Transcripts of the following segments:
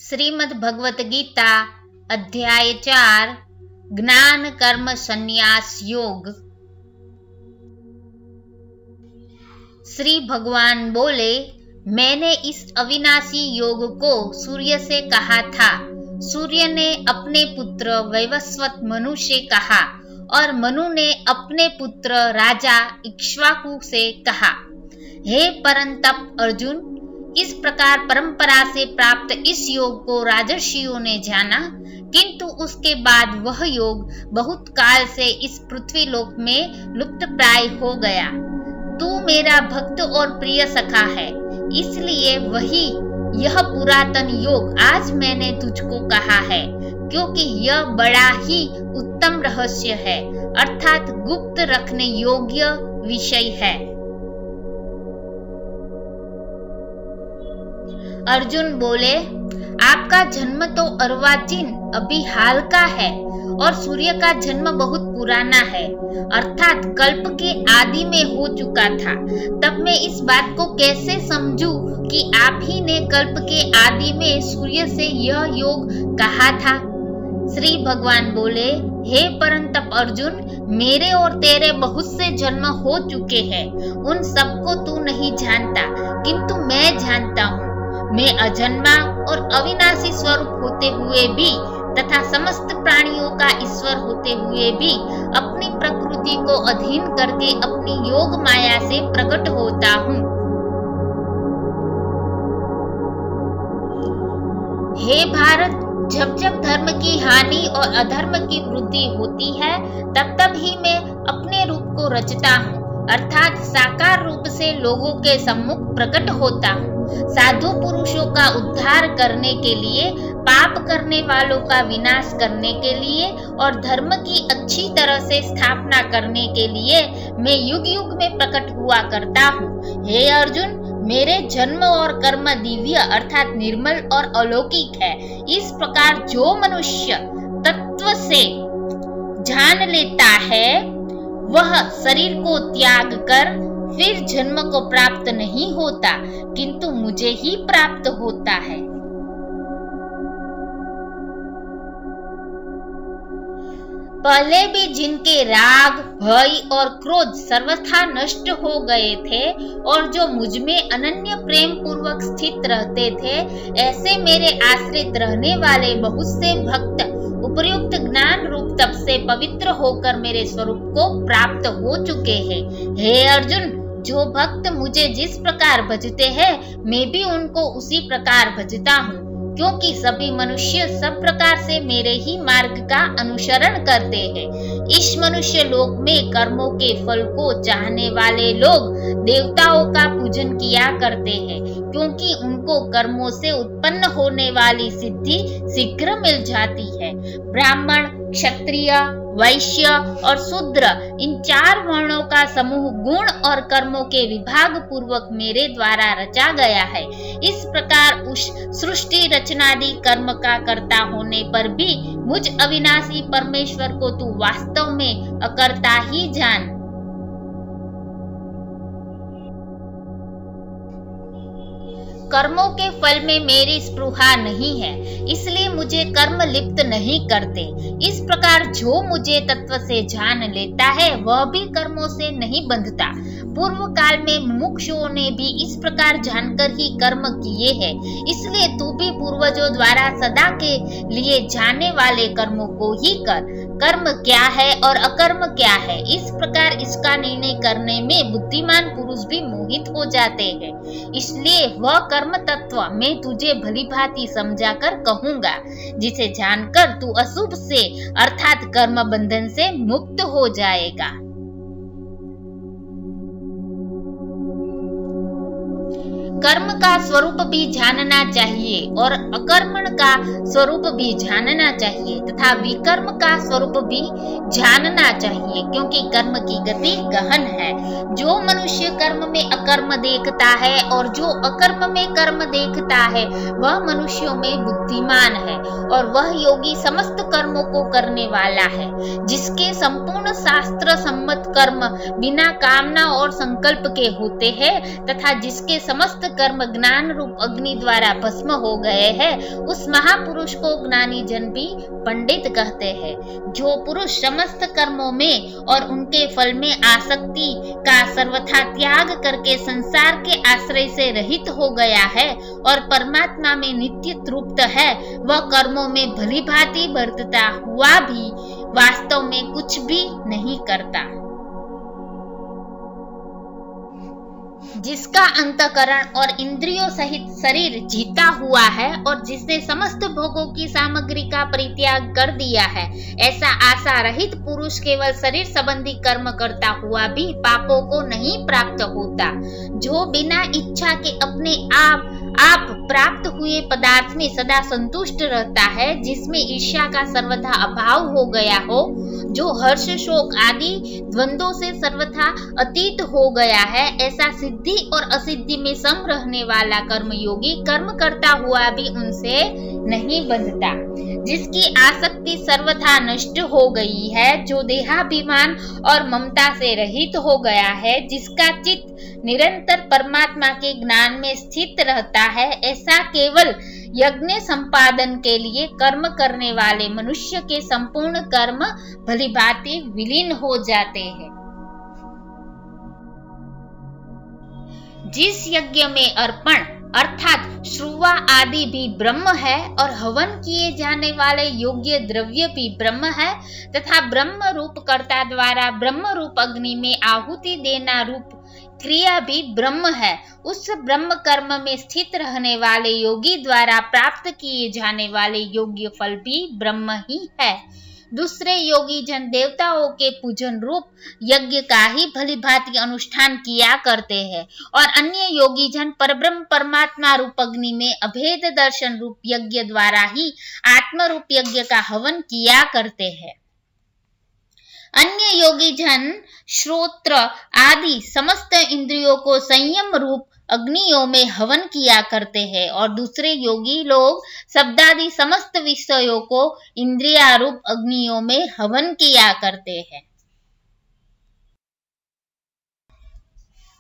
श्रीमद् भगवत गीता अध्याय 4 ज्ञान कर्म संन्यास योग। श्री भगवान बोले, मैंने इस अविनाशी योग को सूर्य से कहा था। सूर्य ने अपने पुत्र वैवस्वत मनु से कहा और मनु ने अपने पुत्र राजा इक्ष्वाकु से कहा। हे परंतप अर्जुन, इस प्रकार परंपरा से प्राप्त इस योग को राजर्षियों ने जाना, किंतु उसके बाद वह योग बहुत काल से इस पृथ्वी लोक में लुप्त प्राय हो गया। तू मेरा भक्त और प्रिय सखा है, इसलिए वही यह पुरातन योग आज मैंने तुझको कहा है, क्योंकि यह बड़ा ही उत्तम रहस्य है, अर्थात गुप्त रखने योग्य विषय है। अर्जुन बोले, आपका जन्म तो अर्वाचीन अभी हाल का है और सूर्य का जन्म बहुत पुराना है, अर्थात कल्प के आदि में हो चुका था। तब मैं इस बात को कैसे समझूं कि आप ही ने कल्प के आदि में सूर्य से यह योग कहा था। श्री भगवान बोले, हे परंतप अर्जुन, मेरे और तेरे बहुत से जन्म हो चुके हैं, उन सबको तू नहीं जानता, किंतु मैं जानता हूँ। मैं अजन्मा और अविनाशी स्वरूप होते हुए भी तथा समस्त प्राणियों का ईश्वर होते हुए भी अपनी प्रकृति को अधीन करके अपनी योग माया से प्रकट होता हूँ। हे भारत, जब जब धर्म की हानि और अधर्म की वृद्धि होती है, तब तब ही मैं अपने रूप को रचता हूँ, अर्थात साकार रूप से लोगों के सम्मुख प्रकट होता हूँ। साधु पुरुषों का उद्धार करने के लिए, पाप करने वालों का विनाश करने के लिए और धर्म की अच्छी तरह से स्थापना करने के लिए मैं युग युग में प्रकट हुआ करता हूँ। हे अर्जुन, मेरे जन्म और कर्म दिव्य अर्थात निर्मल और अलौकिक है। इस प्रकार जो मनुष्य तत्व से जान लेता है, वह शरीर को त्याग कर फिर जन्म को प्राप्त नहीं होता, किंतु मुझे ही प्राप्त होता है। पहले भी जिनके राग, भय और क्रोध सर्वथा नष्ट हो गए थे और जो मुझ में अनन्य प्रेम पूर्वक स्थित रहते थे, ऐसे मेरे आश्रित रहने वाले बहुत से भक्त उपर्युक्त ज्ञान रूप तप से पवित्र होकर मेरे स्वरूप को प्राप्त हो चुके हैं। हे अर्जुन, जो भक्त मुझे जिस प्रकार भजते हैं, मैं भी उनको उसी प्रकार भजता हूँ, क्योंकि सभी मनुष्य सब प्रकार से मेरे ही मार्ग का अनुसरण करते हैं। इस मनुष्य लोक में कर्मों के फल को चाहने वाले लोग देवताओं का पूजन किया करते हैं, क्योंकि उनको कर्मों से उत्पन्न होने वाली सिद्धि शीघ्र मिल जाती है। ब्राह्मण, क्षत्रिय, वैश्य और शूद्र, इन 4 वर्णों का समूह गुण और कर्मों के विभाग पूर्वक मेरे द्वारा रचा गया है। इस प्रकार उस सृष्टि रचनादि कर्म का कर्ता होने पर भी मुझ अविनाशी परमेश्वर को तू वास्तव में अकर्ता ही जान। कर्मों के फल में मेरी स्पृहा नहीं है, इसलिए मुझे कर्म लिप्त नहीं करते। इस प्रकार जो मुझे तत्व से जान लेता है, वह भी कर्मों से नहीं बंधता। पूर्व काल में मुमुक्षुओं ने भी इस प्रकार जानकर ही कर्म किए हैं, इसलिए तू भी पूर्वजों द्वारा सदा के लिए जाने वाले कर्मों को ही कर। कर्म क्या है और अकर्म क्या है, इस प्रकार इसका निर्णय करने में बुद्धिमान पुरुष भी मोहित हो जाते हैं। इसलिए वह कर्म तत्व मैं तुझे भली भांति समझाकर कहूंगा, जिसे जानकर तू अशुभ से अर्थात कर्म बंधन से मुक्त हो जाएगा। कर्म का स्वरूप भी जानना चाहिए और अकर्मण का स्वरूप भी जानना चाहिए तथा विकर्म का स्वरूप भी जानना चाहिए, क्योंकि कर्म की गति गहन है। जो मनुष्य कर्म में अकर्म देखता है और जो अकर्म में कर्म देखता है, वह मनुष्यों में बुद्धिमान है और वह योगी समस्त कर्मों को करने वाला है। जिसके संपूर्ण शास्त्र सम्मत कर्म बिना कामना और संकल्प के होते हैं तथा जिसके समस्त कर्म ज्ञान रूप अग्नि द्वारा भस्म हो गए हैं, उस महापुरुष को ज्ञानी जन भी पंडित कहते हैं। जो पुरुष समस्त कर्मों में और उनके फल में आसक्ति का सर्वथा त्याग करके संसार के आश्रय से रहित हो गया है और परमात्मा में नित्य तृप्त है, वह कर्मों में भली भांति बरतता हुआ भी वास्तव में कुछ भी नहीं करता। जिसका अंतःकरण और इंद्रियों सहित शरीर जीता हुआ है और जिसने समस्त भोगों की सामग्री का परित्याग कर दिया है, ऐसा आशा रहित पुरुष केवल शरीर संबंधी कर्म करता हुआ भी पापों को नहीं प्राप्त होता। जो बिना इच्छा के अपने आप प्राप्त हुए पदार्थ में सदा संतुष्ट रहता है, जिसमें ईर्ष्या का सर्वथा अभाव हो गया हो, जो हर्ष शोक आदि द्वंद्वों से सर्वथा अतीत हो गया है, ऐसा सिद्धि और असिद्धि में सम रहने वाला कर्मयोगी कर्म करता हुआ भी उनसे नहीं बंधता। जिसकी आसक्ति सर्वथा नष्ट हो गई है, जो देहाभिमान और ममता से रहित हो गया है, जिसका चित्त निरंतर परमात्मा के ज्ञान में स्थित रहता है, ऐसा केवल यज्ञ संपादन के लिए कर्म करने वाले मनुष्य के संपूर्ण कर्म भलीभांति विलीन हो जाते हैं। जिस यज्ञ में अर्पण अर्थात श्रुवा आदि भी ब्रह्म है और हवन किए जाने वाले योग्य द्रव्य भी ब्रह्म है तथा ब्रह्म रूप कर्ता द्वारा ब्रह्म रूप अग्नि में आहुति देना रूप क्रिया भी ब्रह्म है, उस ब्रह्म कर्म में स्थित रहने वाले योगी द्वारा प्राप्त किए जाने वाले योग्य फल भी ब्रह्म ही है। दूसरे योगी जन देवताओं के पूजन रूप यज्ञ का ही भलीभांति अनुष्ठान किया करते हैं और अन्य योगी जन परब्रह्म परमात्मा रूप अग्नि में अभेद दर्शन रूप यज्ञ द्वारा ही आत्म रूप यज्ञ का हवन किया करते हैं। अन्य योगी जन श्रोत्र आदि समस्त इंद्रियों को संयम रूप अग्नियों में हवन किया करते हैं और दूसरे योगी लोग शब्दादि समस्त विषयों को इंद्रियारूप अग्नियों में हवन किया करते हैं।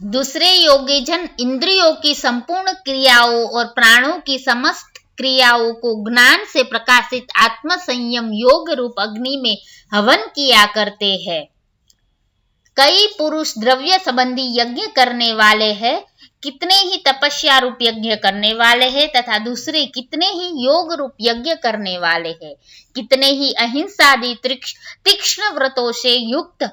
दूसरे योगी जन इंद्रियों की संपूर्ण क्रियाओं और प्राणों की समस्त क्रियाओं को ज्ञान से प्रकाशित आत्म संयम योग रूप अग्नि में हवन किया करते हैं। कई पुरुष द्रव्य संबंधी यज्ञ करने वाले हैं, कितने ही तपस्या रूप यज्ञ करने वाले हैं तथा दूसरे कितने ही योग रूप यज्ञ करने वाले हैं, कितने ही अहिंसादि तीक्ष्ण व्रतों से युक्त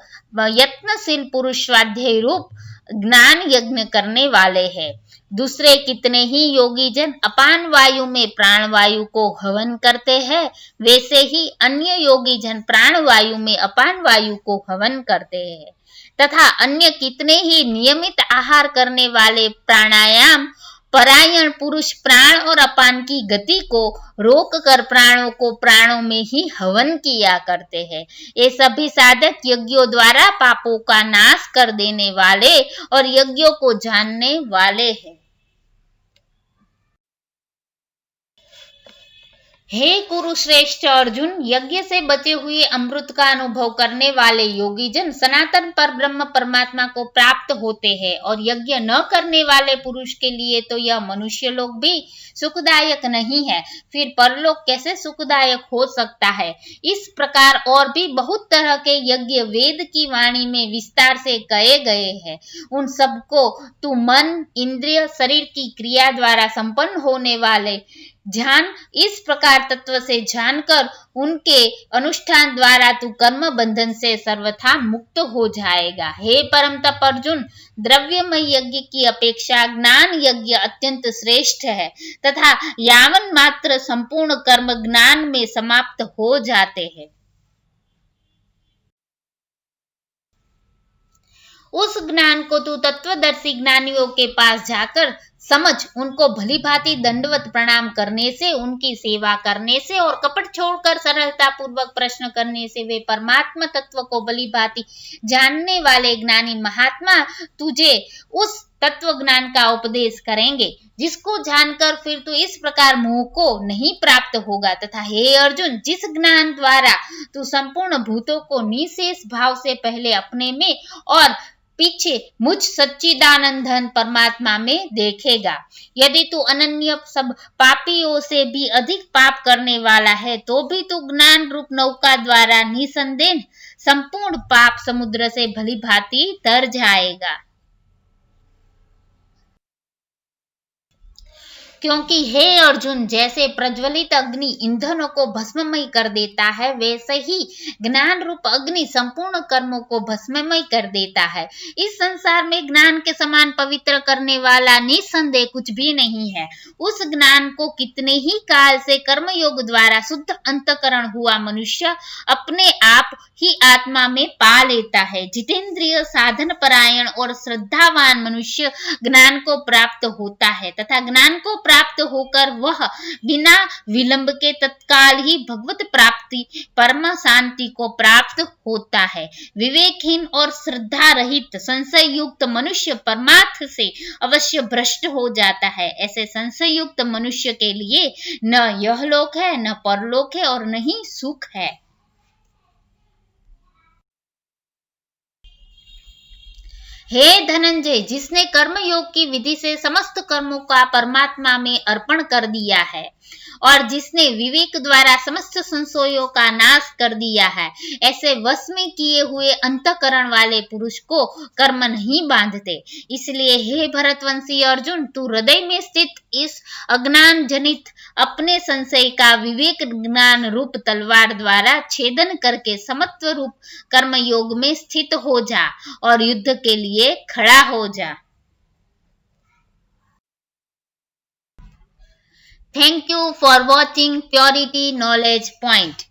यत्नशील पुरुष स्वाध्याय रूप ज्ञान यज्ञ करने वाले हैं। दूसरे कितने ही योगी जन अपान वायु में प्राण वायु को हवन करते हैं, वैसे ही अन्य योगी जन प्राण वायु में अपान वायु को हवन करते हैं तथा अन्य कितने ही नियमित आहार करने वाले प्राणायाम परायण पुरुष प्राण और अपान की गति को रोक कर प्राणों को प्राणों में ही हवन किया करते हैं। ये सभी साधक यज्ञों द्वारा पापों का नाश कर देने वाले और यज्ञों को जानने वाले हैं। हे कुरुश्रेष्ठ अर्जुन, यज्ञ से बचे हुए अमृत का अनुभव करने वाले योगी जन सनातन पर ब्रह्म परमात्मा को प्राप्त होते हैं और यज्ञ न करने वाले पुरुष के लिए तो यह मनुष्य लोक भी सुखदायक नहीं है, फिर परलोक कैसे सुखदायक हो सकता है। इस प्रकार और भी बहुत तरह के यज्ञ वेद की वाणी में विस्तार से कहे गए हैं। उन सबको तू मन इंद्रिय शरीर की क्रिया द्वारा संपन्न होने वाले ध्यान इस प्रकार तत्व से जानकर उनके अनुष्ठान द्वारा तू कर्म बंधन से सर्वथा मुक्त हो जाएगा। हे परम तप अर्जुन, द्रव्यमय यज्ञ की अपेक्षा ज्ञान यज्ञ अत्यंत श्रेष्ठ है तथा यावन मात्र संपूर्ण कर्म ज्ञान में समाप्त हो जाते हैं। उस ज्ञान को तू तत्वदर्शी ज्ञानियों के पास जाकर समझ, उनको भली भांति दंडवत प्रणाम करने से, उनकी सेवा करने से और कपट छोड़कर सरलता पूर्वक प्रश्न करने से वे परमात्मा तत्व को भली भांति जानने वाले ज्ञानी महात्मा तुझे उस तत्व ज्ञान का उपदेश करेंगे, जिसको जानकर फिर तू इस प्रकार मोह को नहीं प्राप्त होगा। तथा हे अर्जुन, जिस ज्ञान द्वारा तू संपूर्ण भूतों को निशेष भाव से पहले अपने में और पीछे मुझ सच्चिदानंदन परमात्मा में देखेगा। यदि तू अनन्य सब पापियों से भी अधिक पाप करने वाला है तो भी तू ज्ञान रूप नौका द्वारा निसंदेह संपूर्ण पाप समुद्र से भली भांति तर जाएगा। क्योंकि हे अर्जुन, जैसे प्रज्वलित अग्नि ईंधनों को भस्ममय कर देता है, वैसे ही ज्ञान रूप अग्नि संपूर्ण कर्मों को भस्ममय कर देता है। इस संसार में ज्ञान के समान पवित्र करने वाला निसंदेह कुछ भी नहीं है। उस ज्ञान को कितने ही काल से कर्मयोग द्वारा शुद्ध अंतकरण हुआ मनुष्य अपने आप ही आत्मा में पा लेता है। जितेंद्रिय, साधन परायण और श्रद्धावान मनुष्य ज्ञान को प्राप्त होता है तथा ज्ञान को प्राप्त होकर वह बिना विलंब के तत्काल ही भगवत प्राप्ति परम शांति को प्राप्त होता है। विवेकहीन और श्रद्धा रहित संशय युक्त मनुष्य परमार्थ से अवश्य भ्रष्ट हो जाता है। ऐसे संशय युक्त मनुष्य के लिए न यह लोक है, न परलोक है और न ही सुख है। हे धनंजय, जिसने कर्म योग की विधि से समस्त कर्मों का परमात्मा में अर्पण कर दिया है और जिसने विवेक द्वारा समस्त संशयों का नाश कर दिया है, ऐसे वश में किए हुए अंतकरण वाले पुरुष को कर्म नहीं बांधते। इसलिए हे भरतवंशी अर्जुन, तू हृदय में स्थित इस अज्ञान जनित अपने संशय का विवेक ज्ञान रूप तलवार द्वारा छेदन करके समत्व रूप कर्म योग में स्थित हो जा और युद्ध के लिए खड़ा हो जा। Thank you for watching Purity Knowledge Point.